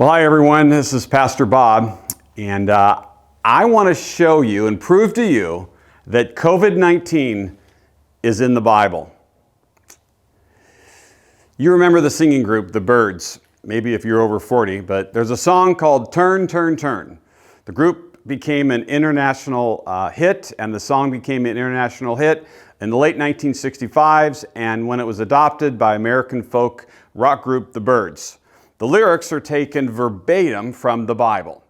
Well, hi everyone, this is Pastor Bob, and I want to show you and prove to you that COVID-19 is in the Bible. You remember the singing group, the Byrds, maybe if you're over 40, but there's a song called Turn, Turn, Turn. The group became an international hit, and the song became an international hit in the late 1965s, and when it was adopted by American folk rock group, the Byrds. The lyrics are taken verbatim from the Bible.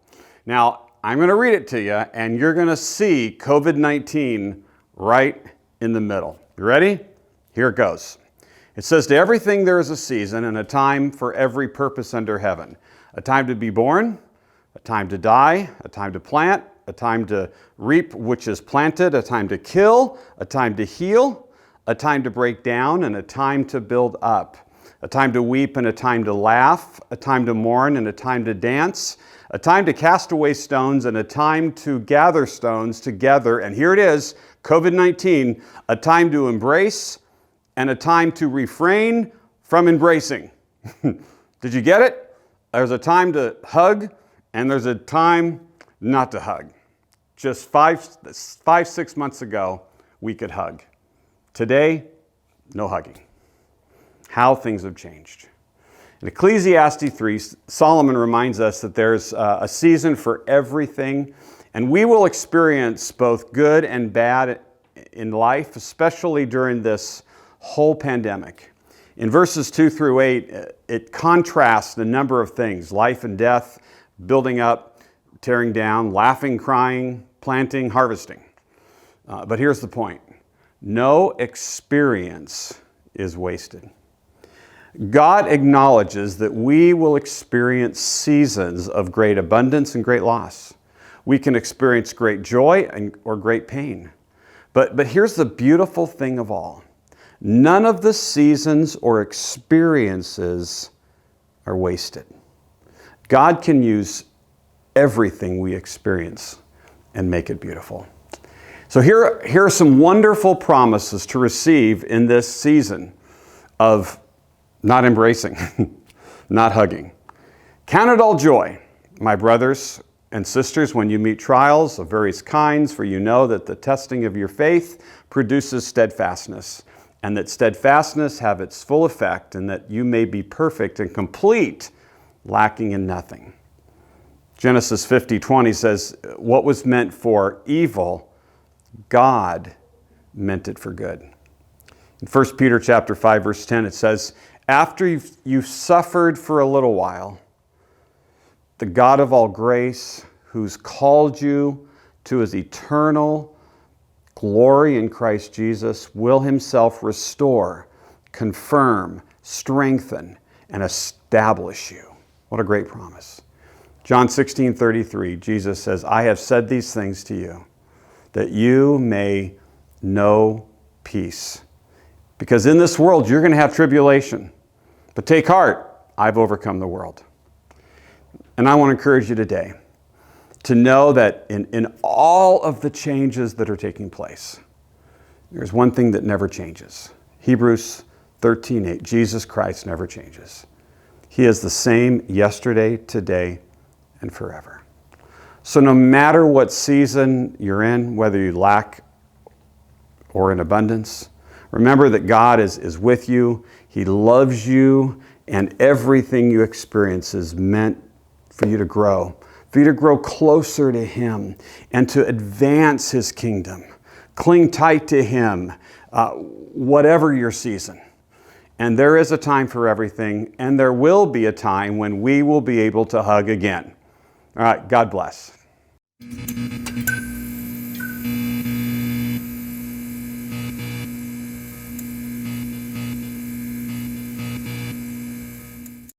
Now, I'm going to read it to you, and you're going to see COVID-19 right in the middle. You ready? Here it goes. It says, "To everything there is a season and a time for every purpose under heaven. A time to be born, a time to die, a time to plant, a time to reap which is planted, a time to kill, a time to heal, a time to break down, and a time to build up. A time to weep and a time to laugh, a time to mourn and a time to dance, a time to cast away stones and a time to gather stones together." And here it is, COVID-19, a time to embrace and a time to refrain from embracing. Did you get it? There's a time to hug and there's a time not to hug. Just 6 months ago, we could hug. Today, no hugging. How things have changed. In Ecclesiastes 3, Solomon reminds us that there's a season for everything, and we will experience both good and bad in life, especially during this whole pandemic. In verses 2 through 8, it contrasts a number of things: life and death, building up, tearing down, laughing, crying, planting, harvesting. But here's the point: no experience is wasted. God acknowledges that we will experience seasons of great abundance and great loss. We can experience great joy or great pain. But here's the beautiful thing of all. None of the seasons or experiences are wasted. God can use everything we experience and make it beautiful. So here are some wonderful promises to receive in this season of not embracing, not hugging. "Count it all joy, my brothers and sisters, when you meet trials of various kinds, for you know that the testing of your faith produces steadfastness, and that steadfastness have its full effect, and that you may be perfect and complete, lacking in nothing." Genesis 50:20 says, "What was meant for evil, God meant it for good." In 1 Peter chapter 5, verse 10, it says, "After you've suffered for a little while, the God of all grace, who's called you to his eternal glory in Christ Jesus, will himself restore, confirm, strengthen, and establish you." What a great promise. John 16:33, Jesus says, "I have said these things to you, that you may know peace. Because in this world, you're going to have tribulation. But take heart, I've overcome the world." And I want to encourage you today to know that in all of the changes that are taking place, there's one thing that never changes. Hebrews 13:8, Jesus Christ never changes. He is the same yesterday, today, and forever. So no matter what season you're in, whether you lack or in abundance, remember that God is with you. He loves you, and everything you experience is meant for you to grow closer to Him and to advance His kingdom. Cling tight to Him, whatever your season. And there is a time for everything, and there will be a time when we will be able to hug again. All right, God bless.